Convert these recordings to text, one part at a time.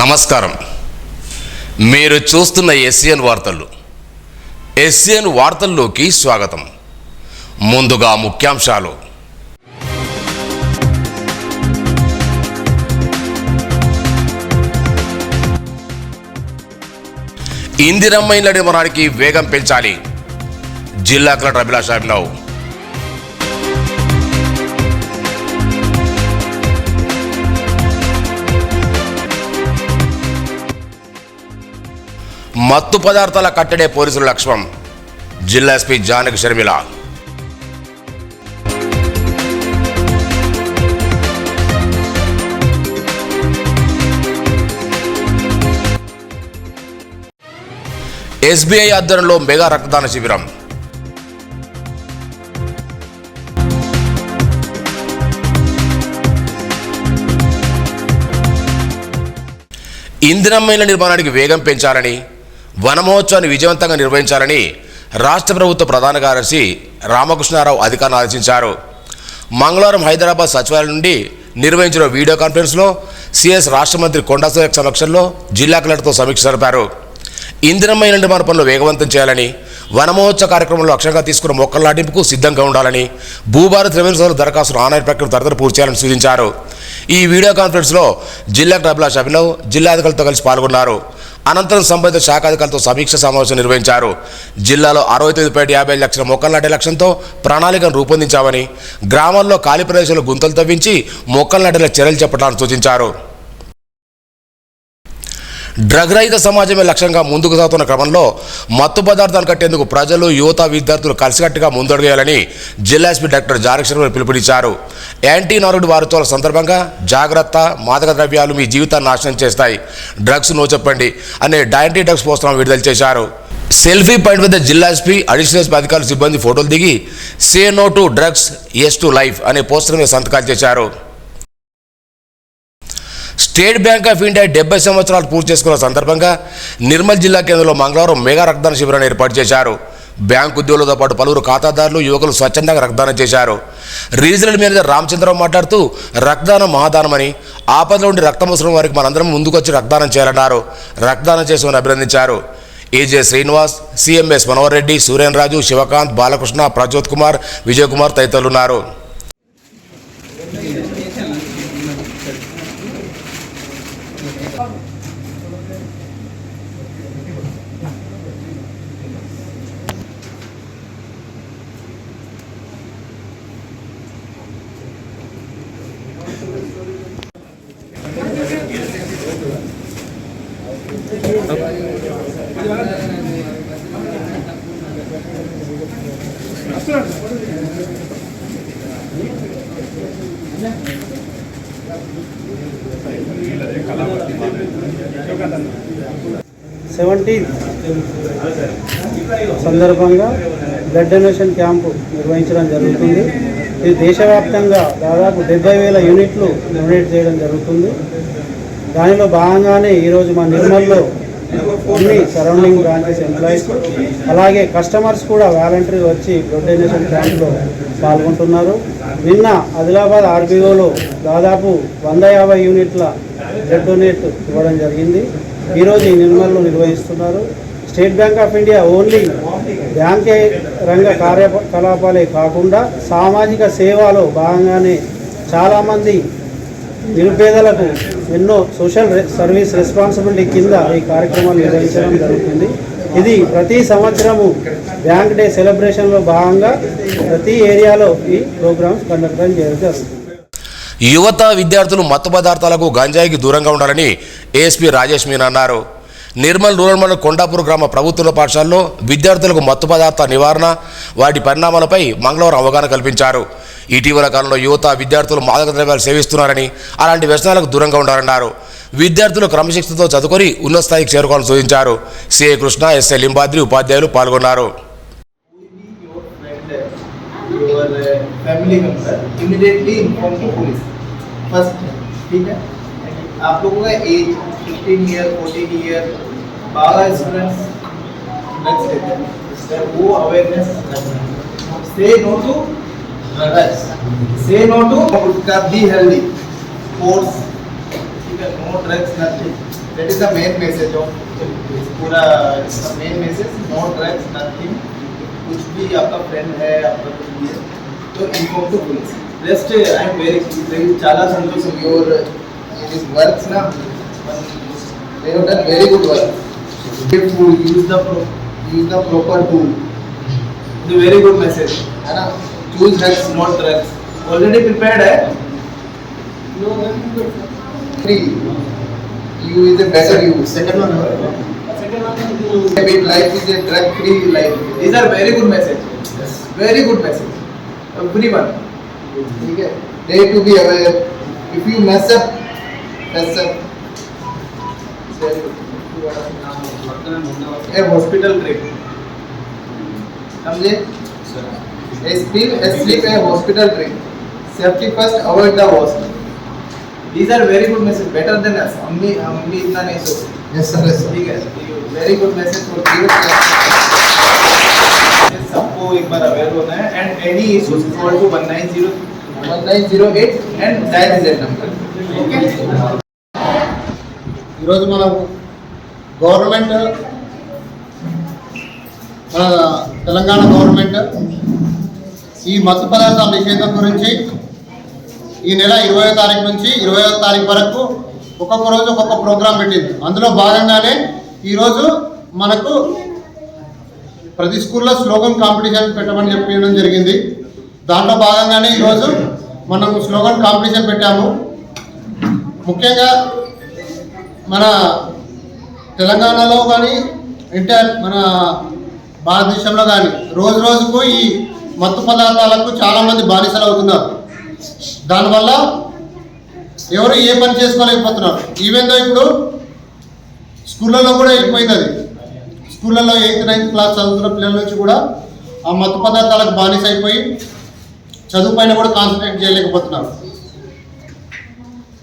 నమస్కారం. మీరు చూస్తున్న ఎస్సీఎన్ వార్తలు. ఎస్సీఎన్ వార్తల్లోకి స్వాగతం. ముందుగా ముఖ్యాంశాలు. ఇందిరమ్మ ఇళ్ల నిర్మాణానికి వేగం పెంచాలి. జిల్లా కలెక్టర్ అభిలాష్ అభినవ్. మత్తు పదార్థాల కట్టడే పోలీసుల లక్ష్యం. జిల్లా ఎస్పీ జానకి షర్మిల. ఎస్బీఐ ఆధ్వర్యంలో మెగా రక్తదాన శిబిరం. ఇందిరమ్మ ఇళ్ల నిర్మాణానికి వేగం పెంచాలని, వన మహోత్సవాన్ని విజయవంతంగా నిర్వహించాలని రాష్ట్ర ప్రభుత్వ ప్రధాన కార్యదర్శి రామకృష్ణారావు అధికారులను ఆదేశించారు. మంగళవారం హైదరాబాద్ సచివాలయం నుండి నిర్వహించిన వీడియో కాన్ఫరెన్స్లో సిఎస్ రాష్ట్ర మంత్రి కొండా సురేఖ సమక్షంలో జిల్లా కలెక్టర్తో సమీక్ష జరిపారు. ఇందిరమ్మ ఇళ్ల నిర్మాణ పనులు వేగవంతం చేయాలని, వన మహోత్సవ కార్యక్రమంలో అక్షరంగా తీసుకున్న మొక్కల నాటింపుకు సిద్ధంగా ఉండాలని, భూభారత్ రెవెన్యూ సోదరుల దరఖాస్తును ఆన్లైన్ ప్రక్రియ త్వరగా పూర్తి చేయాలని సూచించారు. ఈ వీడియో కాన్ఫరెన్స్లో జిల్లా కలెక్టర్ అభిలాష్ అభినవ్ జిల్లా అధికారులతో కలిసి పాల్గొన్నారు. అనంతరం సంబంధిత శాఖ అధికారులతో సమీక్ష సమావేశం నిర్వహించారు. జిల్లాలో 69.50 లక్షల మొక్కలు నాటే లక్ష్యంతో ప్రణాళికను రూపొందించామని, గ్రామాల్లో ఖాళీ ప్రదేశాల్లో గుంతలు తవ్వించి మొక్కలు నాటేలా చర్యలు చేపట్టాలని సూచించారు. డ్రగ్ రహిత సమాజమే లక్ష్యంగా ముందుకు సాగుతున్న క్రమంలో మత్తు పదార్థాలు కట్టేందుకు ప్రజలు, యువత, విద్యార్థులు కలిసికట్టుగా ముందడుగేయాలని జిల్లా ఎస్పీ డాక్టర్ జానకి షర్మిల పిలుపునిచ్చారు. యాంటీ నార్కోటిక్ వారోత్సవాల సందర్భంగా జాగ్రత్త, మాదక ద్రవ్యాలు మీ జీవితాన్ని నాశనం చేస్తాయి, డ్రగ్స్ నో చెప్పండి అనే యాంటీ డ్రగ్స్ పోస్టర్ను విడుదల చేశారు. సెల్ఫీ పాయింట్ వద్ద జిల్లా ఎస్పీ, అడిషనల్ ఎస్పీ అధికారులు, సిబ్బంది ఫోటోలు దిగి say no to drugs, yes to life అనే పోస్టర్ మీద సంతకాలు చేశారు. స్టేట్ బ్యాంక్ ఆఫ్ ఇండియా 70 సంవత్సరాలు పూర్తి చేసుకున్న సందర్భంగా నిర్మల్ జిల్లా కేంద్రంలో మంగళవారం మెగా రక్తదాన శిబిరాన్ని ఏర్పాటు చేశారు. బ్యాంకు ఉద్యోగులతో పాటు పలువురు ఖాతాదారులు, యువకులు స్వచ్ఛందంగా రక్తదానం చేశారు. రీజనల్ మేనేజర్ రామచంద్రరావు మాట్లాడుతూ రక్తదానం మహాదానమని, ఆపదలో ఉండి రక్తం అవసరం వారికి మనందరం ముందుకొచ్చి రక్తదానం చేయాలన్నారు. రక్తదానం చేసామని అభినందించారు. ఏజే శ్రీనివాస్, సిఎంఎస్ మనోహర్ రెడ్డి, సూర్యన్ రాజు, శివకాంత్, బాలకృష్ణ, ప్రజ్యోత్ కుమార్, విజయ్ కుమార్ తదితరులు ఉన్నారు. సందర్భంగా బ్లడ్ డొనేషన్ క్యాంపు నిర్వహించడం జరుగుతుంది. ఇది దేశవ్యాప్తంగా దాదాపు 70,000 యూనిట్లు డొనేట్ చేయడం జరుగుతుంది. దానిలో భాగంగానే ఈరోజు మా నిర్మల్లో అన్ని సరౌండింగ్ బ్రాంచెస్ ఎంప్లాయీస్ అలాగే కస్టమర్స్ కూడా వాలంటరీ వచ్చి బ్లడ్ డొనేషన్ క్యాంప్లో పాల్గొంటున్నారు. నిన్న ఆదిలాబాద్ ఆర్బీఓలో దాదాపు 150 యూనిట్ల బ్లడ్ డొనేట్ ఇవ్వడం జరిగింది. ఈరోజు ఈ నిర్మల్లో నిర్వహిస్తున్నారు. State bank of India only బ్యాంకే రంగ కార్యకలాపాలే కాకుండా సామాజిక సేవలో భాగంగానే చాలామంది నిరుపేదలకు ఎన్నో సోషల్ సర్వీస్ రెస్పాన్సిబిలిటీ కింద ఈ కార్యక్రమాలు నిర్వహించడం జరుగుతుంది. ఇది ప్రతి సంవత్సరము బ్యాంక్ డే సెలబ్రేషన్లో భాగంగా ప్రతి ఏరియాలో ఈ ప్రోగ్రామ్స్ కండక్ట్ చేయడం జరుగుతుంది. యువత, విద్యార్థులు మత్తు పదార్థాలకు, గంజాయికి దూరంగా ఉండాలని ఏఎస్పీ రాజేష్ మీనా అన్నారు. నిర్మల్ రూరల్ మండలం కొండాపూర్ గ్రామ ప్రభుత్వ పాఠశాలలో విద్యార్థులకు మత్తు పదార్థ నివారణ, వాటి పరిణామాలపై మంగళవారం అవగాహన కల్పించారు. ఇటీవల కాలంలో యువత, విద్యార్థులు మాదక ద్రవ్యాలు సేవిస్తున్నారని, అలాంటి వ్యసనాలకు దూరంగా ఉండాలన్నారు. విద్యార్థులు క్రమశిక్షణతో చదువుకొని ఉన్నత స్థాయికి చేరుకోవాలని సూచించారు. సిఐ కృష్ణ, ఎస్ఐ లింబాద్రి ఉపాధ్యాయులు పాల్గొన్నారు. आप लोगों का एज 15 ईयर 14 ईयर बारह स्टूडेंट्स ड्रग्स लेते हैं, वो अवेयरनेस से no to drugs, say no to gutkha, be healthy, sports, ठीक है, no drugs nothing, That is the main message of this पूरा इसका main message, no drugs, nothing. कुछ भी आपका friend है, आपका कुछ भी है, तो inform to police. Rest I am very చాలా సంతోషం your this works ना, they have done very good work. If you use the proper tool, it's a very good message, है ना? Choose drugs, not drugs. Already prepared है. Free. You is a better you. Second one. Maybe life is a drug-free life. These are very good message. Yes. Very good message. Everyone. Okay. They to be aware. If you mess up. It's very good. A hospital trip. समझे? A sleep a hospital trip. Safety first. Avoid the worst. These are very good message, better than us. हम भी इतना नहीं सोचते. Yes sir. ठीक है. Very good message for you. सबको एक बार अवेयर होना है and any issues call to 1908 and that is that number. Okay. ఈరోజు మనం గవర్నమెంట్ తెలంగాణ గవర్నమెంట్ ఈ మత్తు పదార్థాల నిషేధం గురించి ఈ నెల 20వ తారీఖు నుంచి 20వ తారీఖు వరకు ఒక్కొక్క రోజు ఒక్కొక్క ప్రోగ్రాం పెట్టింది. అందులో భాగంగానే ఈరోజు మనకు ప్రతి స్కూల్లో స్లోగన్ కాంపిటీషన్ పెట్టమని చెప్పడం జరిగింది. దాంట్లో భాగంగానే ఈరోజు మనం స్లోగన్ కాంపిటీషన్ పెట్టాము. ముఖ్యంగా మన తెలంగాణలో కానీ ఇంటర్ మన భారతదేశంలో కానీ రోజు రోజుకు ఈ మత్తు పదార్థాలకు చాలామంది బానిసలు అవుతున్నారు. దానివల్ల ఎవరు ఏ పని చేసుకోలేకపోతున్నారు. ఈవెన్ దో ఇప్పుడు స్కూళ్ళలో కూడా వెళ్ళిపోయింది అది. స్కూళ్ళలో 8th 9th క్లాస్ చదువుతున్న పిల్లల నుంచి కూడా ఆ మత్తు పదార్థాలకు బానిస అయిపోయి చదువు పైన కూడా కాన్సన్ట్రేట్ చేయలేకపోతున్నారు.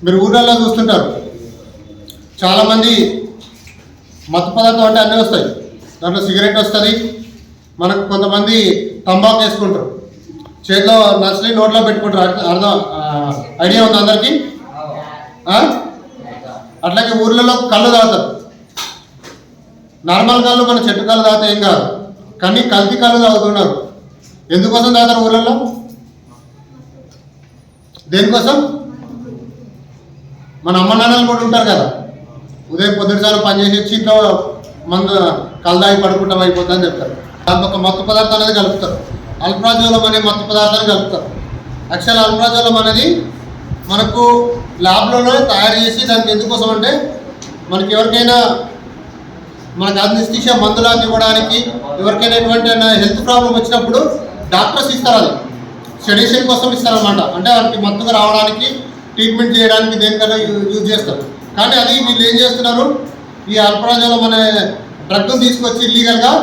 మీరు ఊళ్ళల్లో చూస్తుంటారు చాలామంది మత్తు పదార్థం అంటే అన్నీ వస్తాయి. దాంట్లో సిగరెట్ వస్తుంది, మనకు కొంతమంది తంబాకు వేసుకుంటారు, చేతిలో నర్సరీ నోట్లో పెట్టుకుంటారు. అర్థం ఐడియా ఉంది అందరికీ? అట్లాగే ఊర్లలో కళ్ళు తాగుతారు. నార్మల్ కళ్ళు మన చెట్టు కళ్ళు తాగితే ఏం కాదు, కానీ కల్తీ కళ్ళు తాగుతున్నారు. ఎందుకోసం తాగుతారు ఊళ్ళల్లో? దేనికోసం? మన అమ్మ నాన్నలు కూడా ఉంటారు కదా, ఉదయం పొద్దుసారి పనిచేసి వచ్చి ఇంట్లో మందు కలదాయి పడుకుంటాం అయిపోతుందని చెప్తారు. దాంట్లో ఒక మత్తు పదార్థం అనేది కలుపుతారు. అల్ప్రాజోలం అనే మత్తు పదార్థాన్ని కలుపుతారు. యాక్చువల్ అల్ప్రాజోలం అనేది మనకు ల్యాబ్లోనే తయారు చేసి దానికి ఎందుకోసం అంటే మనకి ఎవరికైనా మనకు అనిస్థీషియా మందులాగా ఇవ్వడానికి, ఎవరికైనా ఎటువంటి హెల్త్ ప్రాబ్లం వచ్చినప్పుడు డాక్టర్స్ ఇస్తారు. అది సెడేషన్ కోసం ఇస్తారనమాట. అంటే వాళ్ళకి మత్తుగా రావడానికి, ట్రీట్మెంట్ చేయడానికి దేనికైనా యూజ్ చేస్తారు. కానీ అది వీళ్ళు ఏం చేస్తున్నారు, ఈ అల్ప్రాజోలం అనే డ్రగ్ను తీసుకొచ్చి ఇల్లీగల్గా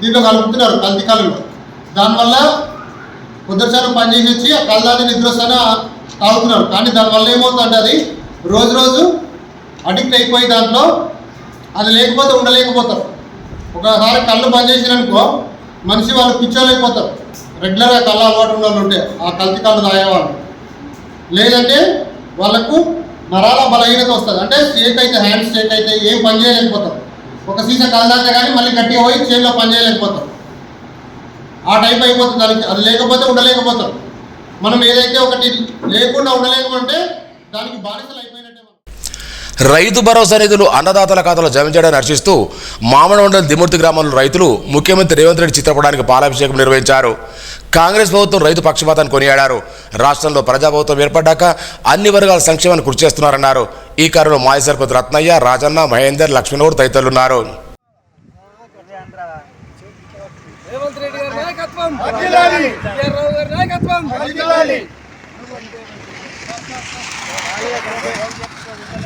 దీంట్లో కలుపుతున్నారు కల్తీ కళ్ళలో. దానివల్ల పొద్దుసారి పనిచేసి వచ్చి ఆ కళ్ళాది నిద్ర వస్తానే తాగుతున్నారు. కానీ దానివల్ల ఏమవుతుందంటే అది రోజు రోజు అడిక్ట్ అయిపోయి దాంట్లో అది లేకపోతే ఉండలేకపోతారు. ఒకసారి కళ్ళు బంద్ చేసిరనుకో మనిషి వాళ్ళు పిచ్చోలేకపోతారు. రెగ్యులర్గా కళ్ళు అలవాటు ఉన్న వాళ్ళు ఉంటే ఆ కల్తీ కళ్ళు తాగేవాళ్ళు, లేదంటే వాళ్ళకు నరాల బలహీనత వస్తుంది. అంటే స్టేక్ అయితే, హ్యాండ్ స్టేక్ అయితే ఏం పని చేయలేకపోతారు. ఒక సీసా కళ్ళు తాగితే కానీ మళ్ళీ గట్టిగా పోయి చేతిలో పని చేయలేకపోతారు. ఆ టైప్ అయిపోతుంది దానికి. అది లేకపోతే ఉండలేకపోతారు. మనం ఏదైతే ఒకటి లేకుండా ఉండలేకపోతే దానికి బానిసలు అయిపోయినట్టే. రైతు భరోసా నిధులు అన్నదాతల ఖాతాలో జమ చేయడాన్ని హర్షిస్తూ మామనమండలం దిమూర్తి గ్రామంలో రైతులు ముఖ్యమంత్రి రేవంత్ రెడ్డి చిత్రపటానికి పాలాభిషేకం నిర్వహించారు. కాంగ్రెస్ ప్రభుత్వం రైతు పక్షపాతాన్ని కొనియాడారు. రాష్ట్రంలో ప్రజాప్రభుత్వం ఏర్పడ్డాక అన్ని వర్గాల సంక్షేమాన్ని కృషి చేస్తున్నారన్నారు. ఈ కార్యక్రమంలో మాజీ సర్పంచ్ రత్నయ్య, రాజన్న, మహేందర్, లక్ష్మణగౌడ్ తదితరులున్నారు.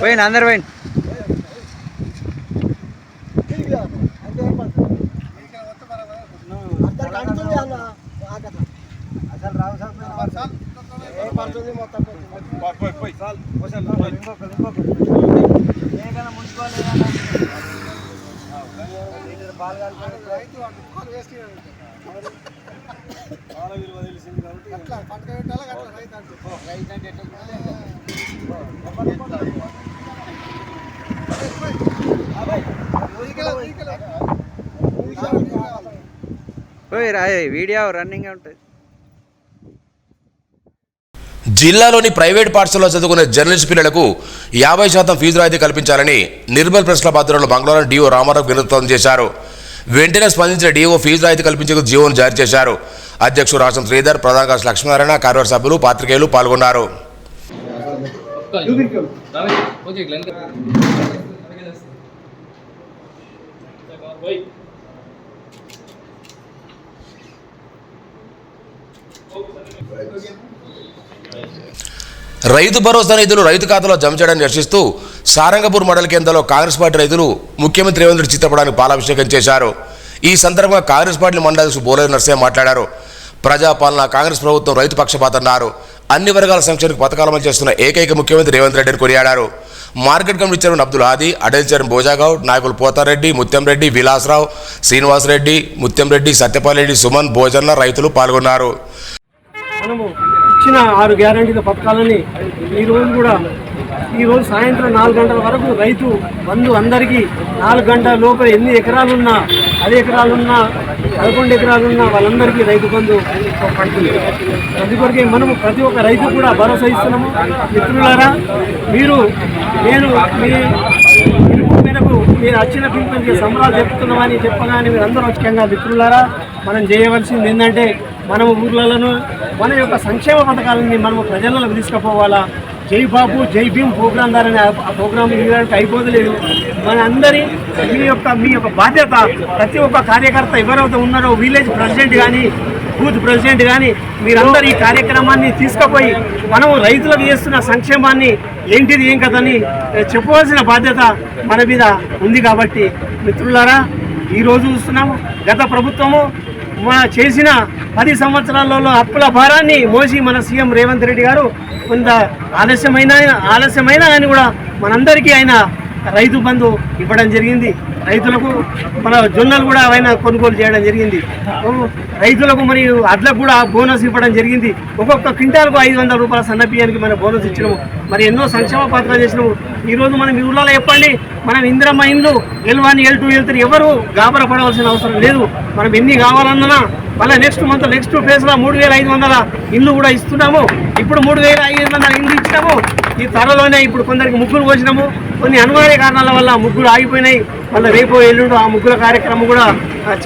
పోయిన అందరు పోయిన వీడియో రన్నింగ్ ఉంటుంది. జిల్లాలోని ప్రైవేట్ పాఠశాలలో చదువుకునే జర్నలిస్ట్ పిల్లలకు 50% ఫీజు రాయితీ కల్పించాలని నిర్మల్ ప్రెస్ క్లబ్ ఆధ్వర్యంలో మంగళవారం డీఓ రామారావు వినూత్నం చేశారు. వెంటనే స్పందించిన డీఓ ఫీజు రాయితీ కల్పించేందుకు జీవోను జారీ చేశారు. అధ్యక్షుడు రాష్ట్రం శ్రీధర్, ప్రధాన కార్యదర్శి లక్ష్మీనారాయణ, కార్యవర్గ సభ్యులు, పాత్రికేయులు పాల్గొన్నారు. రైతు భరోసా నిధులు రైతు ఖాతాలో జమ చేయడాన్ని నిరసిస్తూ సారంగపూర్ మండల కేంద్రంలో కాంగ్రెస్ పార్టీ రైతులు ముఖ్యమంత్రి రేవంత్ రెడ్డి చిత్రపటానికి పాలాభిషేకం చేశారు. ఈ సందర్భంగా కాంగ్రెస్ పార్టీ మండల అధ్యక్షుడు బోలేరు నరసింహ మాట్లాడారు. ప్రజాపాలన కాంగ్రెస్ ప్రభుత్వం రైతు పక్షపాతన్నారు. అన్ని వర్గాల సంక్షేమకు పథకాలు అమలు చేస్తున్న ఏకైక ముఖ్యమంత్రి రేవంత్ రెడ్డిని కొనియాడారు. Market committee chairman Abdul Hadi, అడల్ చైర్మన్ భోజాగౌడ్, నాయకులు పోతారెడ్డి, ముత్యంరెడ్డి, విలాసరావు, శ్రీనివాసరెడ్డి, ముత్యంరెడ్డి, సత్యపాలరెడ్డి, సుమన్, భోజన్ల రైతులు పాల్గొన్నారు. మనము ఇచ్చిన 6 గ్యారంటీల పథకాలని ఈరోజు సాయంత్రం 4 గంటల వరకు రైతు బంధు అందరికీ 4 గంటల లోపల ఎన్ని ఎకరాలున్నా 10 ఎకరాలున్నా 11 ఎకరాలున్నా వాళ్ళందరికీ రైతు బంధు పడుతుంది. అందుకొరకే మనము ప్రతి ఒక్క రైతు కూడా భరోసా ఇస్తున్నాము. మిత్రులారా, నేను మీ పిలుపు మేరకు మీరు వచ్చిన పిలుపుకి సంబరాలు చెప్తున్నామని చెప్పగానే మీరు అందరూ ముఖ్యంగా మిత్రులారా, మనం చేయవలసింది ఏంటంటే మనము ఊర్లలోనూ మన యొక్క సంక్షేమ పథకాలని మనము ప్రజలలో తీసుకుపోవాలా. జై బాబు జై భీమ్ ప్రోగ్రాం ద్వారా ఆ ప్రోగ్రాం ఇవ్వడానికి అయిపోతలేదు. మన అందరి మీ యొక్క బాధ్యత. ప్రతి ఒక్క కార్యకర్త ఎవరైతే ఉన్నారో విలేజ్ ప్రెసిడెంట్ కానీ బూత్ ప్రెసిడెంట్ కానీ మీరందరూ ఈ కార్యక్రమాన్ని తీసుకుపోయి మనము రైతులకు చేస్తున్న సంక్షేమాన్ని ఏంటిది ఏం కదని చెప్పవలసిన బాధ్యత మన మీద ఉంది. కాబట్టి మిత్రులారా, ఈరోజు చూస్తున్నాము గత ప్రభుత్వము చేసిన 10 సంవత్సరాలలో అప్పుల భారాన్ని మోసి మన సీఎం రేవంత్ రెడ్డి గారు కొంత ఆలస్యమైన కానీ కూడా మనందరికీ ఆయన రైతు బంధు ఇవ్వడం జరిగింది. రైతులకు మన జొన్నలు కూడా ఆయన కొనుగోలు చేయడం జరిగింది. రైతులకు మరియు అడ్లకు కూడా బోనస్ ఇవ్వడం జరిగింది. ఒక్కొక్క క్వింటాల్కు 500 రూపాయల సన్న బియ్యానికి మనం బోనస్ ఇచ్చినాము. మరి ఎన్నో సంక్షేమ పథకాలు చేసినాము. ఈరోజు మనం ఈ ఊళ్ళలో చెప్పండి, మనం ఇందిరమ్మ ఇండ్లు L1, L2, L3 ఎవరు గాబర పడవలసిన అవసరం లేదు. మనం ఎన్ని కావాలన్నా మళ్ళీ నెక్స్ట్ ఫేజ్లో 3500 ఇల్లు కూడా ఇస్తున్నాము. ఇప్పుడు 3500 ఇల్లు ఇచ్చినాము. ఈ త్వరలోనే ఇప్పుడు కొందరికి ముగ్గులు పోసినాము. కొన్ని అనివార్య కారణాల వల్ల ముగ్గులు ఆగిపోయినాయి. మళ్ళీ రేపు ఎల్లుండి ఆ ముగ్గుల కార్యక్రమం కూడా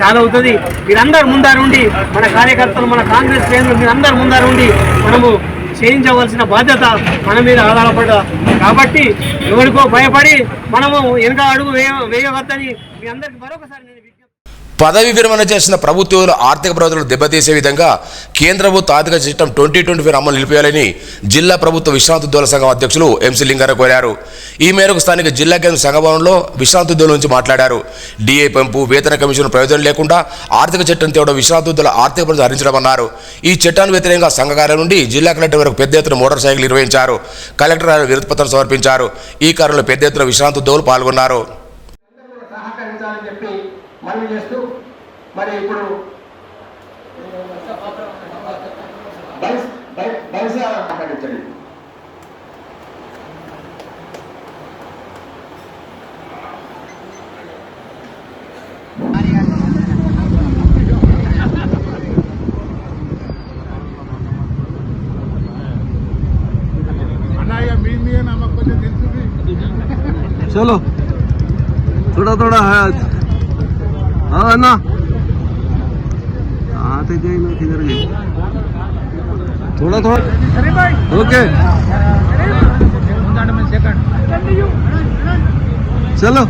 చాలా అవుతుంది. మీరందరూ ముందరుండి, మన కార్యకర్తలు, మన కాంగ్రెస్ శ్రేణులు మీరందరూ ముందరుండి మనము చేయించవలసిన బాధ్యత మన మీద ఆధారపడ. కాబట్టి ఎవరికో భయపడి మనము వెనక అడుగు వేయవద్దని మీ అందరికీ మరొకసారి నేను పదవి విరమణ చేసిన ప్రభుత్వాలు ఆర్థిక ప్రవర్తనలు దెబ్బతీసే విధంగా కేంద్ర ప్రభుత్వ ఆర్థిక చట్టం 2024 అమలు నిలిపేయాలని జిల్లా ప్రభుత్వ విశ్రాంతి ఉద్యోగుల సంఘం అధ్యక్షులు ఎంసీ లింగారావు కోరారు. ఈ మేరకు స్థానిక జిల్లా కేంద్ర సంఘభవనంలో విశ్రాంతి ఉద్యోగుల నుంచి మాట్లాడారు. డిఏ పెంపు, వేతన కమిషన్ ప్రయోజనం లేకుండా ఆర్థిక చట్టం తేవడం విశ్రాంతి ఉద్యోగుల ఆర్థిక పరిస్థితి హరించడమన్నారు. ఈ చట్టానికి వ్యతిరేకంగా సంఘ కార్యాలయం నుండి జిల్లా కలెక్టర్ వరకు పెద్ద ఎత్తున మోటార్ సైకిల్ నిర్వహించారు. కలెక్టర్ వినతి పత్రం సమర్పించారు. ఈ కార్యంలో పెద్ద ఎత్తున విశ్రాంతి ఉద్యోగులు పాల్గొన్నారు. మనవి చేస్తూ మరి ఇప్పుడు బహుశా మాట్లాడించండి. चलो थोड़ा है हाँ ना आते गए ना किधर गए थोड़ा ओके चलो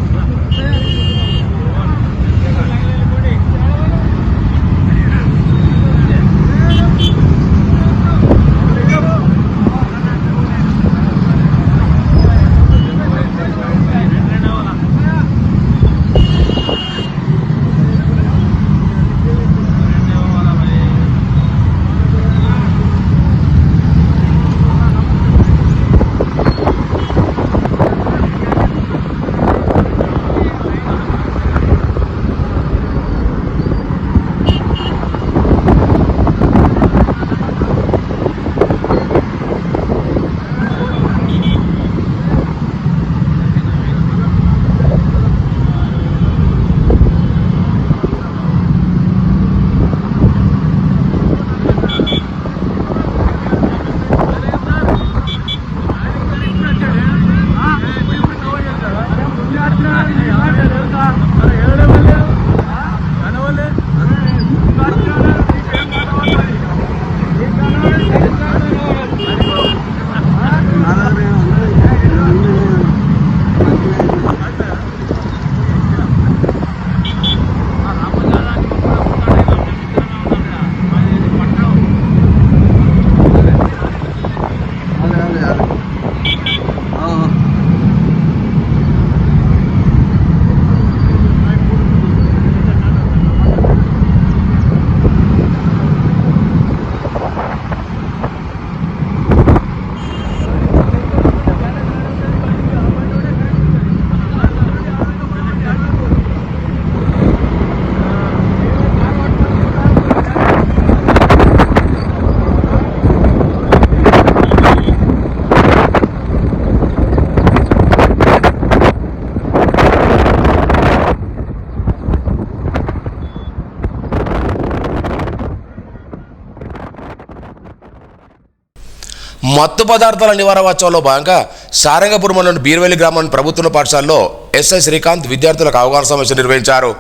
మత్తు పదార్థాల నివారణోత్సవంలో భాగంగా సారంగపురం మండలం బీర్వెల్లి గ్రామం ప్రభుత్వ పాఠశాలలో ఎస్ఐ శ్రీకాంత్ విద్యార్థులకు అవగాహన సమావేశం నిర్వహించారు.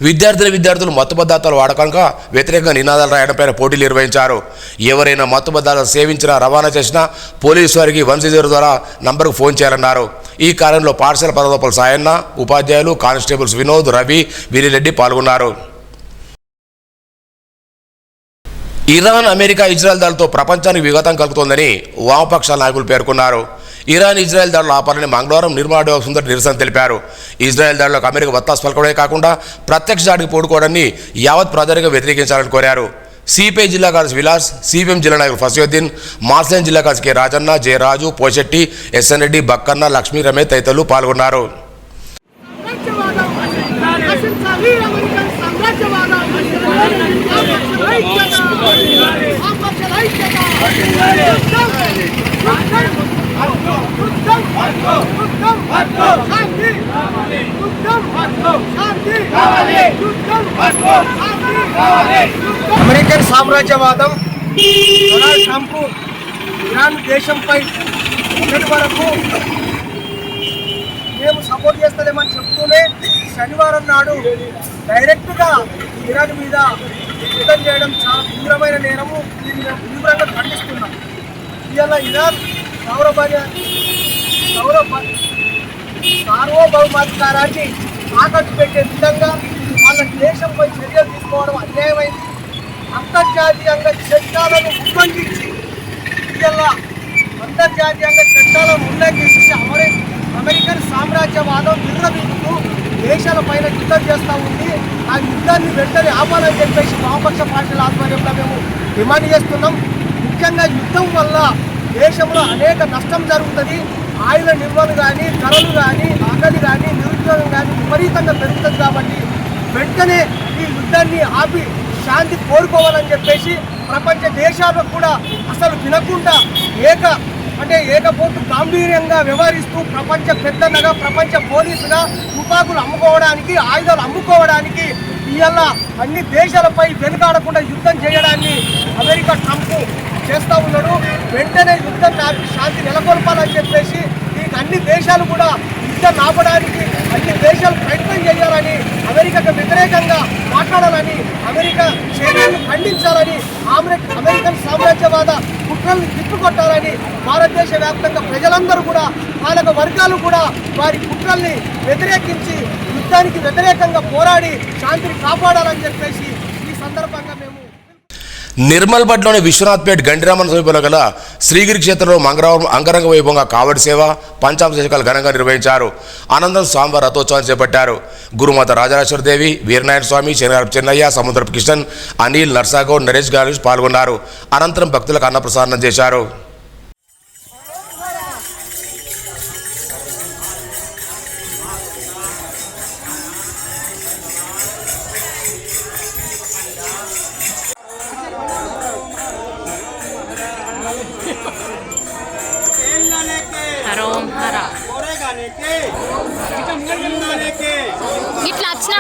విద్యార్థులు మత్తు పదార్థాల వాడకంగా వ్యతిరేకంగా నినాదాలు రాయడంపై పోటీలు నిర్వహించారు. ఎవరైనా మత్తు పదార్థాలు సేవించినా రవాణా చేసినా పోలీసు వారికి 160 ద్వారా నంబర్కు ఫోన్ చేయాలన్నారు. ఈ కార్యంలో పాఠశాల పదోపల సాయన్న, ఉపాధ్యాయులు, కానిస్టేబుల్స్ వినోద్, రవి, వీరిరెడ్డి పాల్గొన్నారు. ఇరాన్, అమెరికా, ఇజ్రాయెల్ దాడులతో ప్రపంచానికి విఘాతం కలుగుతోందని వామపక్షాల నాయకులు పేర్కొన్నారు. ఇరాన్, ఇజ్రాయెల్ దాడులు ఆపాలని మంగళవారం నిర్మలా సుందర్ నిరసన తెలిపారు. ఇజ్రాయెల్ దాడులకు అమెరికా వత్తాసు పలకడమే కాకుండా ప్రత్యక్ష దాడికి పూడుకోవడాన్ని యావత్ ప్రజలుగా వ్యతిరేకించాలని కోరారు. సిపిఐ జిల్లా కార్యదర్శి విలాస్, సిపిఎం జిల్లా నాయకులు ఫసియుద్దీన్, మార్సెన్ జిల్లా కార్యదర్శి కె రాజన్న, జయరాజు, పోచెట్టి, ఎస్ఎన్ రెడ్డి, బక్కన్న, లక్ష్మీ, రమేష్ తదితరులు పాల్గొన్నారు. అమెరికన్ సామ్రాజ్యవాదం, డొనాల్డ్ ట్రంప్ ఇరాన్ దేశంపై ఇప్పటి వరకు మేము సపోర్ట్ చేస్తలేమని చెప్తూనే శనివారం నాడు డైరెక్ట్గా ఇరాన్ మీద యుద్ధం చేయడం చాలా తీవ్రమైన నేరము. దీన్ని మేము తీవ్రంగా ఖండిస్తున్నాం. ఇవాళ ఇరాన్ సార్వభౌమాధికారాన్ని తాకట్టు పెట్టే విధంగా వాళ్ళ దేశంపై చర్యలు తీసుకోవడం అన్యాయమైంది. అంతర్జాతీయంగా చట్టాలను ఉల్లంఘించి ఇవాళ అంతర్జాతీయంగా చట్టాలను ఉల్లంఘించి అమెరికన్ సామ్రాజ్యవాదం విర్రవీగుతూ దేశాల పైన యుద్ధం చేస్తూ ఉంది. ఆ యుద్ధాన్ని వెంటనే ఆపాలని చెప్పేసి వామపక్ష పార్టీల ఆధ్వర్యంలో మేము డిమాండ్ చేస్తున్నాం. ముఖ్యంగా యుద్ధం వల్ల దేశంలో అనేక నష్టం జరుగుతుంది. ఆయుధ నిల్వలు కానీ, ధరలు కానీ, ఆకలి కానీ, నిరుద్యోగం కానీ విపరీతంగా పెరుగుతుంది. కాబట్టి వెంటనే ఈ యుద్ధాన్ని ఆపి శాంతి కోరుకోవాలని చెప్పేసి ప్రపంచ దేశాలకు కూడా అసలు వినకుండా ఏకపోతు గాంభీర్యంగా వ్యవహరిస్తూ ప్రపంచ పెద్దనగా, ప్రపంచ పోలీసుగా తుపాకులు అమ్ముకోవడానికి, ఆయుధాలు అమ్ముకోవడానికి ఇవాళ అన్ని దేశాలపై వెనుకాడకుండా యుద్ధం చేయడాన్ని అమెరికా ట్రంప్ చేస్తూ ఉన్నాడు. వెంటనే యుద్ధం ఆపి శాంతి నెలకొల్పాలని చెప్పేసి దీనికి అన్ని దేశాలు కూడా యుద్ధం ఆపడానికి అన్ని దేశాలు ప్రయత్నం చేయాలని, అమెరికాకు వ్యతిరేకంగా మాట్లాడాలని, అమెరికా చర్యలను ఖండించాలని, అమెరికన్ సామ్రాజ్యవాద కుట్రల్ని తిప్పుకొట్టాలని భారతదేశ వ్యాప్తంగా ప్రజలందరూ కూడా, పాలక వర్గాలు కూడా వారి కుట్రల్ని వ్యతిరేకించి యుద్ధానికి వ్యతిరేకంగా పోరాడి శాంతిని కాపాడాలని చెప్పేసి ఈ సందర్భంగా మేము నిర్మల్పట్లోని విశ్వనాథ్పేట్ గండిరామన్ సమీపంలో గల శ్రీగిరి క్షేత్రంలో మంగళవారం అంగరంగ వైభవంగా కావడి సేవ, పంచాభిషేకాలు ఘనంగా నిర్వహించారు. అనంతరం స్వామివారి రథోత్సవాన్ని చేపట్టారు. గురుమాత రాజరాజేశ్వరదేవి, వీరనారాయణ స్వామి, శనివారం చెన్నయ్య, సముద్రపు కిషన్, అనిల్, నర్సాగౌడ్, నరేష్ గారు పాల్గొన్నారు. అనంతరం భక్తులకు అన్నప్రసాదం చేశారు. ఇట్లా వచ్చిన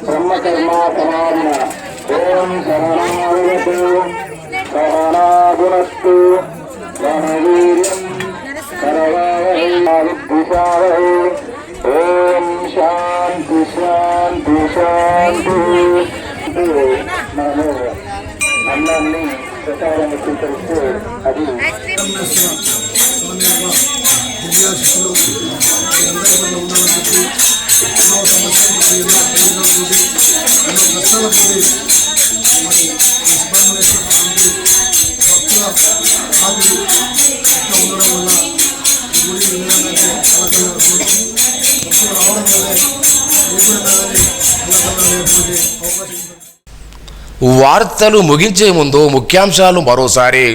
బ్రహ్మకర్మ సమాధిన ఓం శరణాగతు సహనాగుణస్తు సహవీర్యం సర్వవిద్విషావహై ఓం శాంతి శాంతి శాంతి. మనము అన్నాన్ని ప్రసాదాన్ని స్వీకరిస్తే అది ఎన్నో సమస్యలు ఎన్నో ప్రయోజనాలు ఎన్నో కష్టాల మరి సుబ్రహ్మణ్యేశ్వర భక్తుల ఆది ఉండడం వల్ల గుడి విధానంటే అలకలు భక్తులు రావడం వల్లే అవకాశం. వార్తలు ముగించే ముందు ముఖ్యాంశాలు మరోసారి.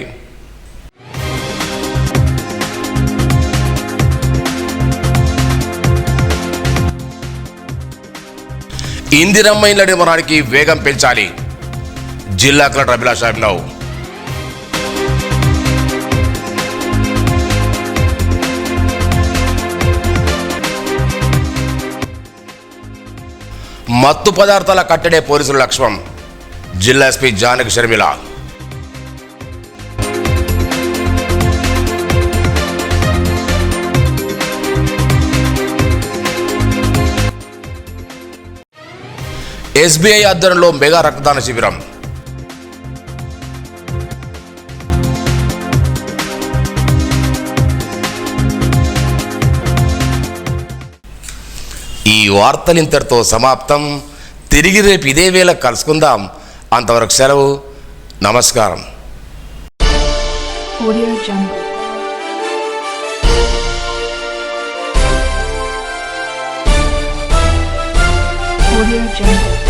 ఇందిరమ్మ ఇళ్ల నిర్మాణానికి వేగం పెంచాలి, జిల్లా కలెక్టర్ అభిలాష్ అభినవ్. మత్తు పదార్థాల కట్టడే పోలీసుల లక్ష్యం, జిల్లా ఎస్పీ జానకి షర్మిల. ఎస్బీఐ ఆధ్వర్యంలో మెగా రక్తదాన శిబిరం. ఈ వార్తలు ఇంతటితో సమాప్తం. తిరిగి రేపు ఇదే వేళ కలుసుకుందాం. అంతవరకు సెలవు. నమస్కారం. Audio Jungle. Audio Jungle.